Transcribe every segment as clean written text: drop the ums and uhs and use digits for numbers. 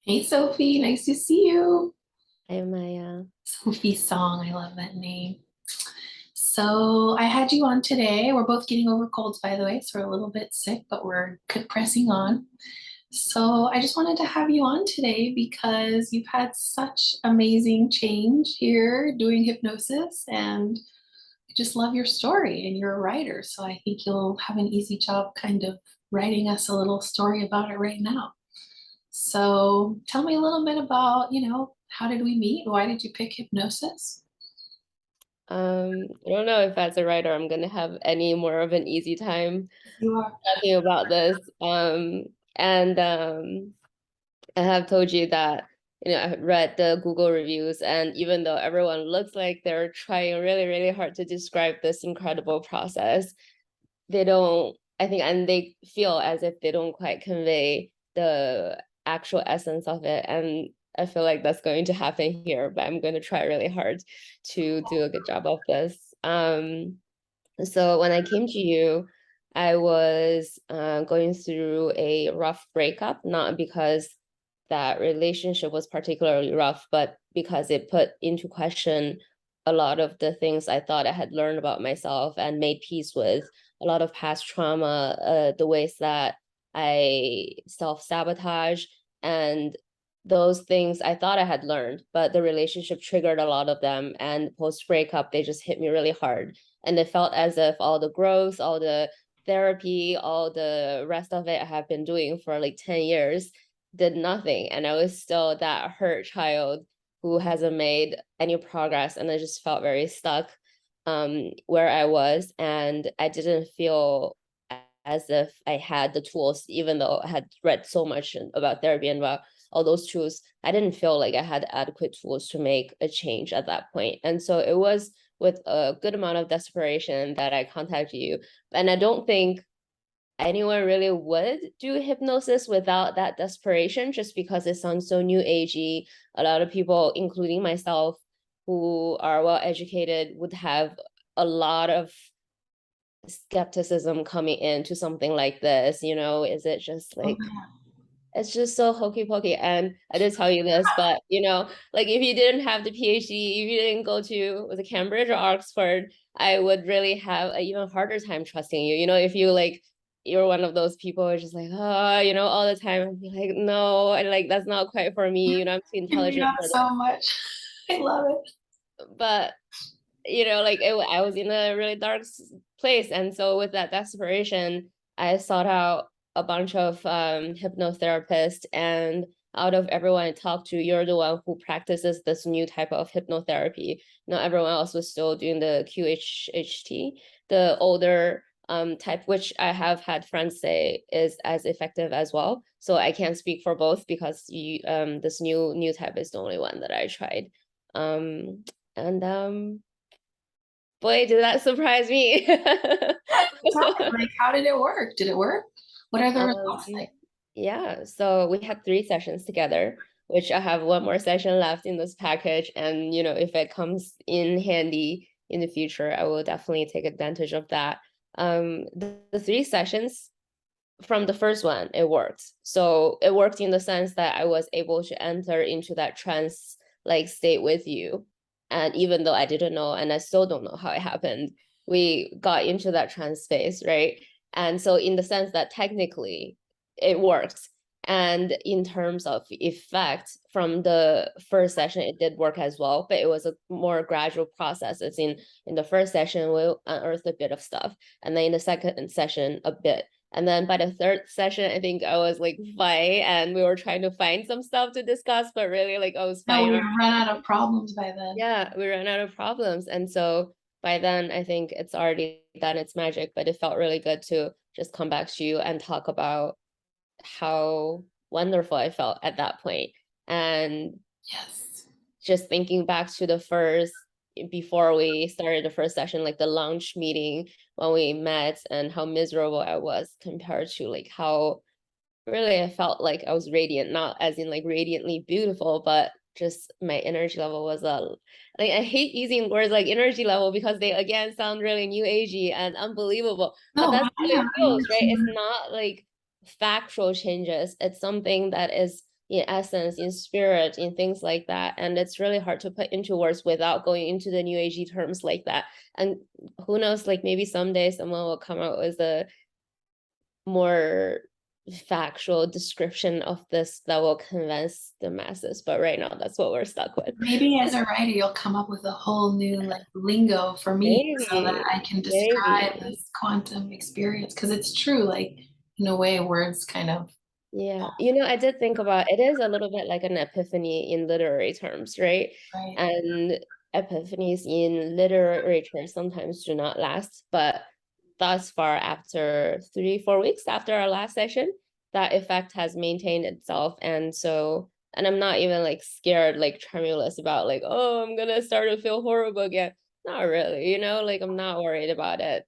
Hey Sophie, nice to see you. Hi, Maya. Sophie Song, I love that name. So I had you on today. We're both getting over colds, by the way, so we're a little bit sick, but we're pressing on. So I just wanted to have you on today because you've had such amazing change here doing hypnosis, and I just love your story, and you're a writer, so I think you'll have an easy job kind of writing us a little story about it right now. So tell me a little bit about, how did we meet? Why did you pick hypnosis? I don't know if as a writer I'm gonna have any more of an easy time You are. talking about this. And I have told you that I read the Google reviews, and even though everyone looks like they're trying really, really hard to describe this incredible process, they don't, I think, and they feel as if they don't quite convey the actual essence of it. And I feel like that's going to happen here, but I'm going to try really hard to do a good job of this. So when I came to you, I was going through a rough breakup, not because that relationship was particularly rough, but because it put into question a lot of the things I thought I had learned about myself and made peace with, a lot of past trauma, the ways that I self-sabotage, and those things I thought I had learned, but the relationship triggered a lot of them. And post breakup, they just hit me really hard. And it felt as if all the growth, all the therapy, all the rest of it I have been doing for like 10 years did nothing. And I was still that hurt child who hasn't made any progress. And I just felt very stuck where I was. And I didn't feel as if I had the tools, even though I had read so much about therapy and about all those tools. I didn't feel like I had adequate tools to make a change at that point. And so it was with a good amount of desperation that I contacted you. And I don't think anyone really would do hypnosis without that desperation, just because it sounds so new agey. A lot of people, including myself, who are well educated, would have a lot of skepticism coming into something like this. Is it just Oh, like, it's just so hokey pokey. And I did tell you this, but like if you didn't have the PhD, if you didn't go to, was it Cambridge or Oxford, I would really have an even harder time trusting you. If you like, you're one of those people who are just like, oh, all the time, I'd be like, no, and like that's not quite for me. I'm too you me intelligent up for so much. I love it. this. But like I was in a really dark place. And so with that desperation, I sought out a bunch of hypnotherapists, and out of everyone I talked to, you're the one who practices this new type of hypnotherapy. Everyone else was still doing the QHHT, the older type, which I have had friends say is as effective as well. So I can't speak for both because this new type is the only one that I tried. And Boy, did that surprise me. Tell me, like, how did it work? Did it work? What are the Um, results like? yeah, so we had 3 sessions together, which I have one more session left in this package. And, if it comes in handy in the future, I will definitely take advantage of that. The 3 sessions from the first one, it worked. So it worked in the sense that I was able to enter into that trance like state with you. And even though I didn't know, and I still don't know how it happened, we got into that trance space, right? And so in the sense that technically it worked. And in terms of effect from the first session, it did work as well, but it was a more gradual process. It's in the first session, we unearthed a bit of stuff. And then in the second session, a bit. And then by the third session, I think I was like fine, and we were trying to find some stuff to discuss, but really like I was No, fine. we run out of problems by then. Yeah, we ran out of problems. And so by then, I think it's already done its magic, but it felt really good to just come back to you and talk about how wonderful I felt at that point. And Yes. just thinking back to the first, before we started the first session, like the launch meeting when we met, and how miserable I was compared to like how really I felt like I was radiant, not as in like radiantly beautiful, but just my energy level was like, I hate using words like energy level because they again sound really new agey and unbelievable, but No, that's but how I it know, feels, right? It's not like factual changes. It's something that is in essence, in spirit, in things like that. And it's really hard to put into words without going into the new agey terms like that. And who knows, like maybe someday someone will come out with a more factual description of this that will convince the masses. But right now, that's what we're stuck with. Maybe as a writer, you'll come up with a whole new like lingo for me so that Maybe, I can describe maybe. this quantum experience. Because it's true, like in a way, words kind of Yeah, I did think about it is a little bit like an epiphany in literary terms, right? right. And epiphanies in literary terms sometimes do not last, but thus far, after 3, 4 weeks after our last session, that effect has maintained itself. And so, and I'm not even like scared, like tremulous about like, oh, I'm gonna start to feel horrible again. Not really, like I'm not worried about it.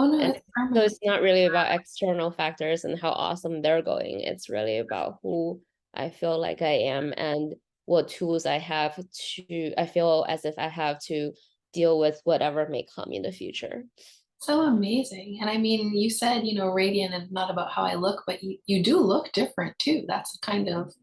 Oh no, And it's so permanent. it's not really about external factors and how awesome they're going. It's really about who I feel like I am and what tools I feel as if I have to deal with whatever may come in the future. So amazing. And I mean, you said, radiant and not about how I look, but you do look different too. That's a kind of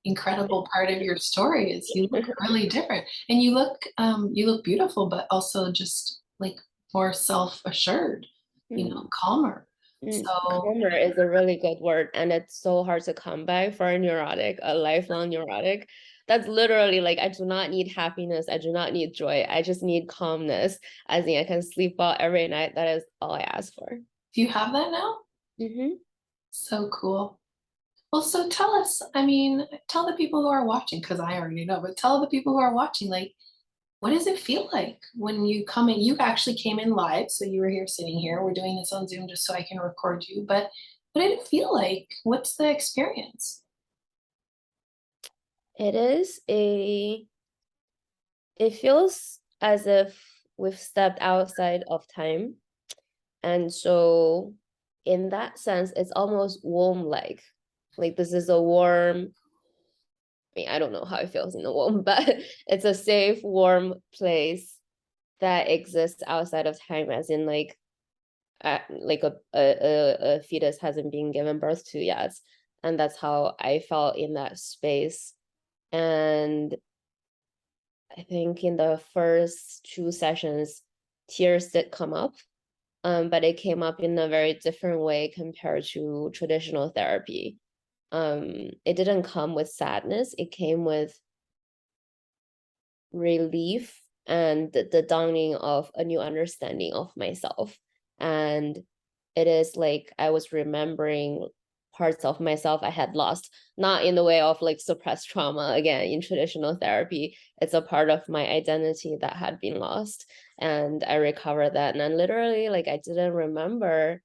incredible part of your story is you look really different. And you look beautiful, but also just like more self-assured, Mm, calmer. So calmer is a really good word, and it's so hard to come by for a neurotic, a lifelong neurotic. That's literally like, I do not need happiness. I do not need joy. I just need calmness. I think I can sleep well every night. That is all I ask for. do you have that now? Mm-hmm. So cool. Well, so tell us, I mean, tell the people who are watching, because I already know, but tell the people who are watching, like, what does it feel like when you come in? You actually came in live, so you were here sitting here. We're doing this on Zoom just so I can record you. But what did it feel like? What's the experience? It is a, it feels as if we've stepped outside of time. And so in that sense, it's almost womb-like. Like this is a warm, I mean, I don't know how it feels in the womb, but it's a safe, warm place that exists outside of time, as in like a fetus hasn't been given birth to yet. And that's how I felt in that space. And I think in the first 2 sessions, tears did come up, but it came up in a very different way compared to traditional therapy. It didn't come with sadness, it came with relief and the dawning of a new understanding of myself. And it is like I was remembering parts of myself I had lost, not in the way of like suppressed trauma again in traditional therapy. It's a part of my identity that had been lost. And I recovered that. And then literally, like, I didn't remember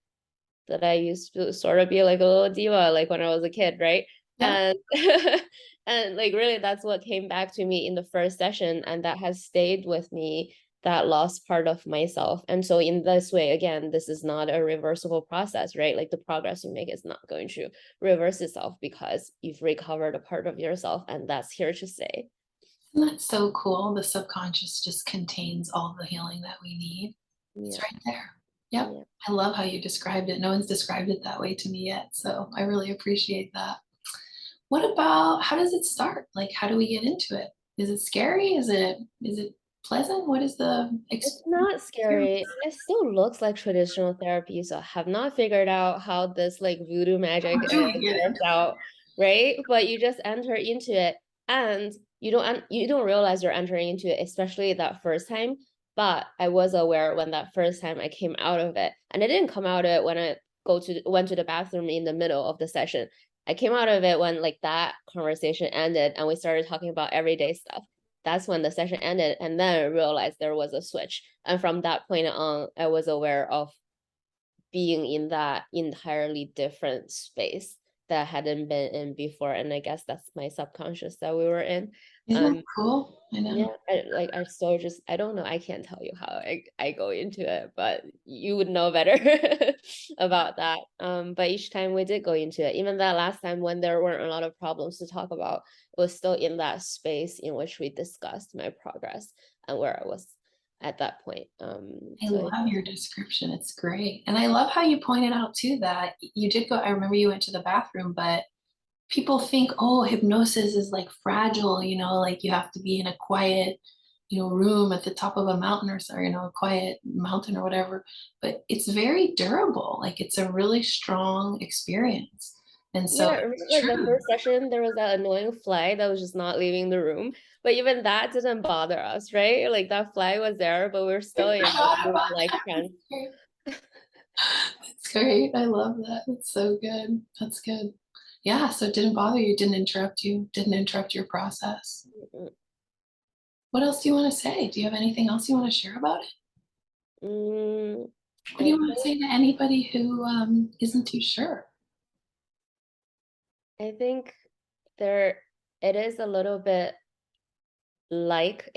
that I used to sort of be like a little diva, like when I was a kid, right? Yeah. And and like really that's what came back to me in the first session, and that has stayed with me, that lost part of myself. And so in this way, again, this is not a reversible process, right? Like the progress you make is not going to reverse itself because you've recovered a part of yourself, and that's here to stay. And that's so cool. The subconscious just contains all the healing that we need. It's Yeah, right there. Yep. yeah. I love how you described it. No one's described it that way to me yet. So I really appreciate that. What about how does it start? Like, how do we get into it? Is it scary? Is it pleasant? What is the It's not experience? scary. It still looks like traditional therapy, so I have not figured out how this like voodoo magic How do we is get worked into out, right? But you just enter into it, and you don't realize you're entering into it, especially that first time. But I was aware when that first time I came out of it, and I didn't come out of it when I went to the bathroom in the middle of the session. I came out of it when like that conversation ended and we started talking about everyday stuff. That's when the session ended, and then I realized there was a switch. And from that point on, I was aware of being in that entirely different space that I hadn't been in before. And I guess that's my subconscious that we were in. Isn't that um cool? I yeah, know. I still just, I don't know, I can't tell you how I go into it, but you would know better about that. But each time we did go into it, even that last time when there weren't a lot of problems to talk about, it was still in that space in which we discussed my progress and where I was at that point. I So love your description. It's great. And I love how you pointed out too that you did go, I remember you went to the bathroom, but people think, oh, hypnosis is like fragile, like you have to be in a quiet, room at the top of a mountain or so, a quiet mountain or whatever. But it's very durable. Like it's a really strong experience. And so Yeah, remember, it's like the true. first session, there was that annoying fly that was just not leaving the room. But even that didn't bother us, right? Like that fly was there, but we are still I able forgot to move about like that. trans. That's great. I love that. That's so good. That's good. Yeah, so it didn't bother you, didn't interrupt your process. What else do you want to say? Do you have anything else you want to share about it? Mm, What do I you want to say to anybody who isn't too sure? I think there it is a little bit like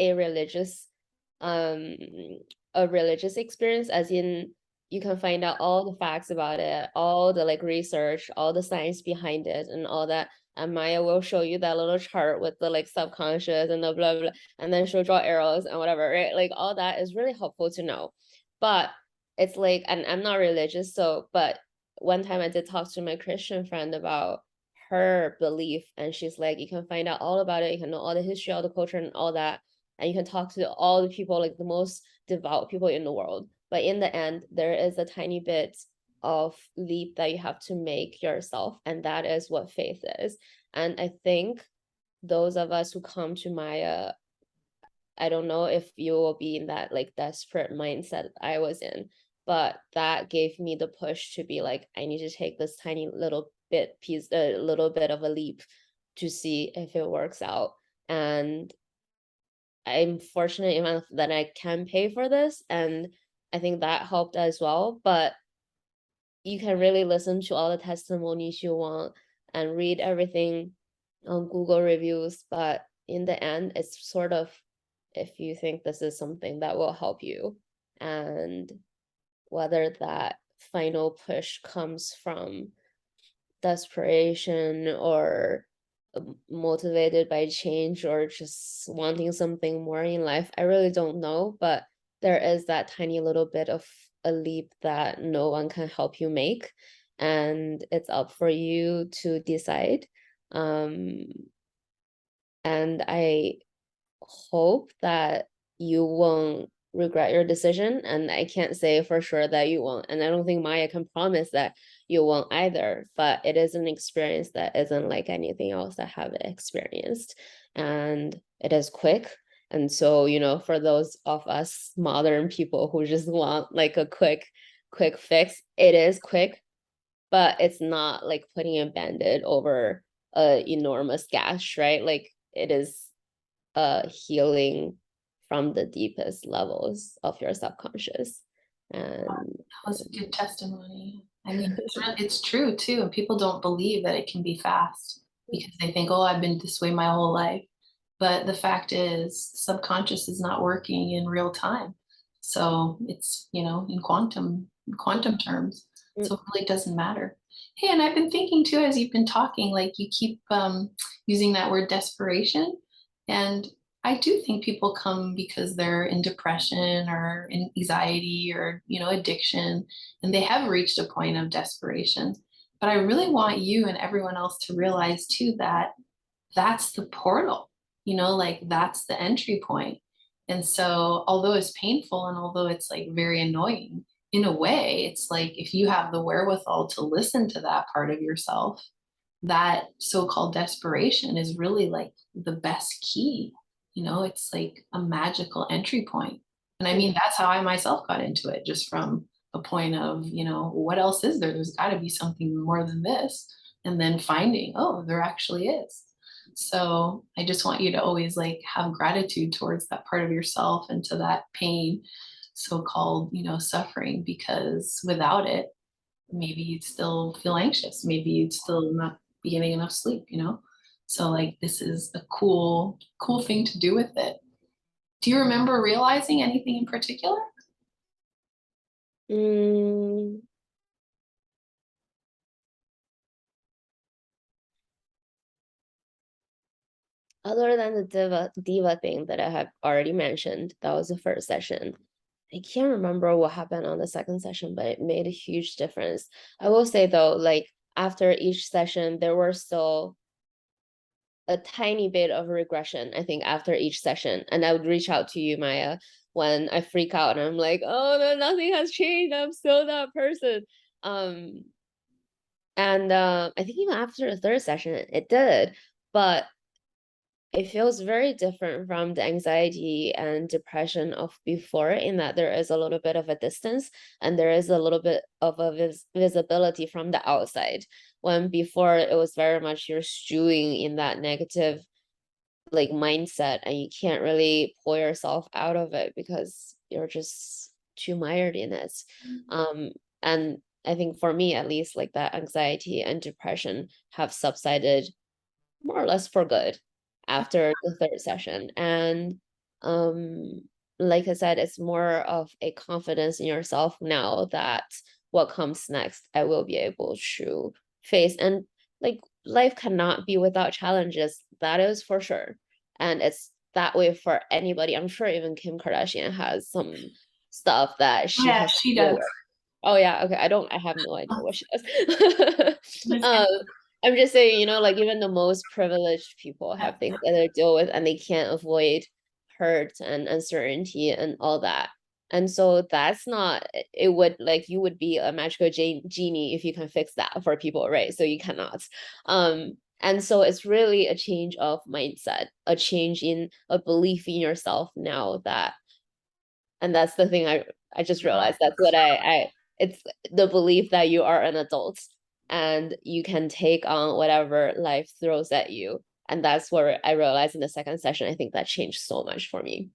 um a religious experience, as in you can find out all the facts about it, all the like research, all the science behind it and all that. And Maya will show you that little chart with the like subconscious and the blah blah, and then she'll draw arrows and whatever, right? Like all that is really helpful to know. But it's like, and I'm not religious, so but one time I did talk to my Christian friend about her belief, and she's like, you can find out all about it, you can know all the history, all the culture and all that, and you can talk to all the people, like the most devout people in the world, but in the end there is a tiny bit of leap that you have to make yourself, and that is what faith is. And I think those of us who come to Maya, I don't know if you will be in that like desperate mindset I was in, but that gave me the push to be like, I need to take this tiny little bit piece, a little bit of a leap to see if it works out. And I'm fortunate enough that I can pay for this, and I think that helped as well. But you can really listen to all the testimonies you want and read everything on Google reviews, but in the end, it's sort of if you think this is something that will help you, and whether that final push comes from desperation or motivated by change or just wanting something more in life, I really don't know, but there is that tiny little bit of a leap that no one can help you make, and it's up for you to decide. um and I hope that you won't regret your decision, and I can't say for sure that you won't, and I don't think Maya can promise that you won't either, but it is an experience that isn't like anything else that I have experienced, and it is quick. And so, for those of us modern people who just want like a quick fix, it is quick, but it's not like putting a band-aid over a enormous gash, right? Like it is healing from the deepest levels of your subconscious. And That was a good testimony. I mean, it's true too. And people don't believe that it can be fast because they think, oh, I've been this way my whole life. But the fact is, subconscious is not working in real time. So it's, in quantum terms. So it really doesn't matter. Hey, and I've been thinking too, as you've been talking, like you keep using that word desperation. And I do think people come because they're in depression or in anxiety or, addiction, and they have reached a point of desperation. But I really want you and everyone else to realize too that that's the portal, like that's the entry point. And so, although it's painful and although it's like very annoying, in a way, it's like if you have the wherewithal to listen to that part of yourself, that so-called desperation is really like the best key. It's like a magical entry point. And I mean, that's how I myself got into it, just from a point of, what else is there? There's got to be something more than this. And then finding, oh, there actually is. So I just want you to always like have gratitude towards that part of yourself and to that pain, so-called, suffering, because without it, maybe you'd still feel anxious. Maybe you'd still not be getting enough sleep, So like this is a cool thing to do with it. Do you remember realizing anything in particular? mm, other than the diva thing that I have already mentioned, that was the first session. I can't remember what happened on the second session, but it made a huge difference. I will say though, like after each session, there were still a tiny bit of regression, I think, after each session. And I would reach out to you, Maya, when I freak out and I'm like, oh no, nothing has changed. I'm still that person. And I think even after the third session, it did, but it feels very different from the anxiety and depression of before, in that there is a little bit of a distance and there is a little bit of a visibility from the outside. When before it was very much you're stewing in that negative like mindset and you can't really pull yourself out of it because you're just too mired in it. And I think for me at least, like that anxiety and depression have subsided more or less for good after the third session. And like I said, it's more of a confidence in yourself now that what comes next I will be able to face. And like life cannot be without challenges, that is for sure. And it's that way for anybody. I'm sure even Kim Kardashian has some stuff that she Yeah, has to she deal does. with. Oh yeah, okay. I have no idea what she does. um, I'm just saying, you know, like even the most privileged people have things that they deal with and they can't avoid hurt and uncertainty and all that. And so that's not, it would like, you would be a magical genie if you can fix that for people, right? So you cannot. And so it's really a change of mindset, a change in a belief in yourself now that, and that's the thing I just realized, that's what it's the belief that you are an adult and you can take on whatever life throws at you. And that's where I realized in the second session, I think that changed so much for me.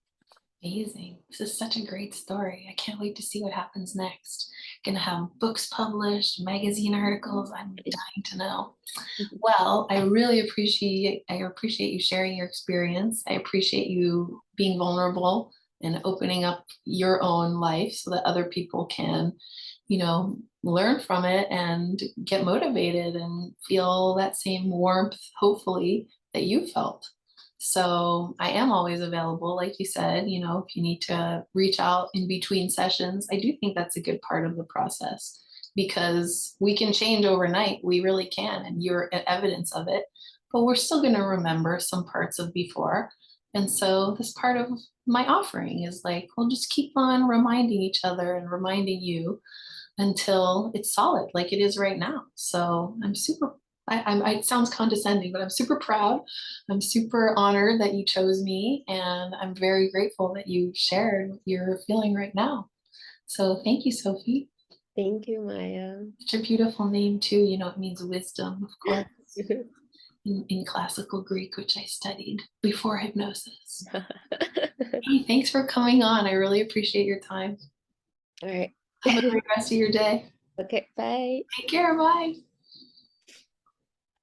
Amazing. This is such a great story. I can't wait to see what happens next. Gonna have books published, magazine articles. I'm dying to know. Well, I appreciate you sharing your experience. I appreciate you being vulnerable and opening up your own life so that other people can, learn from it and get motivated and feel that same warmth, hopefully, that you felt. So I am always available, like you said, if you need to reach out in between sessions. I do think that's a good part of the process because we can change overnight. We really can, and you're evidence of it. But we're still going to remember some parts of before. And so this part of my offering is like, we'll just keep on reminding each other and reminding you until it's solid, like it is right now. So I'm super, it sounds condescending, but I'm super proud. I'm super honored that you chose me, and I'm very grateful that you shared what you're feeling right now. So thank you, Sophie. Thank you, Maya. Such a beautiful name too. It means wisdom, of course, in classical Greek, which I studied before hypnosis. Hey, thanks for coming on. I really appreciate your time. All right. Have a great rest of your day. Okay, bye. Take care. Bye.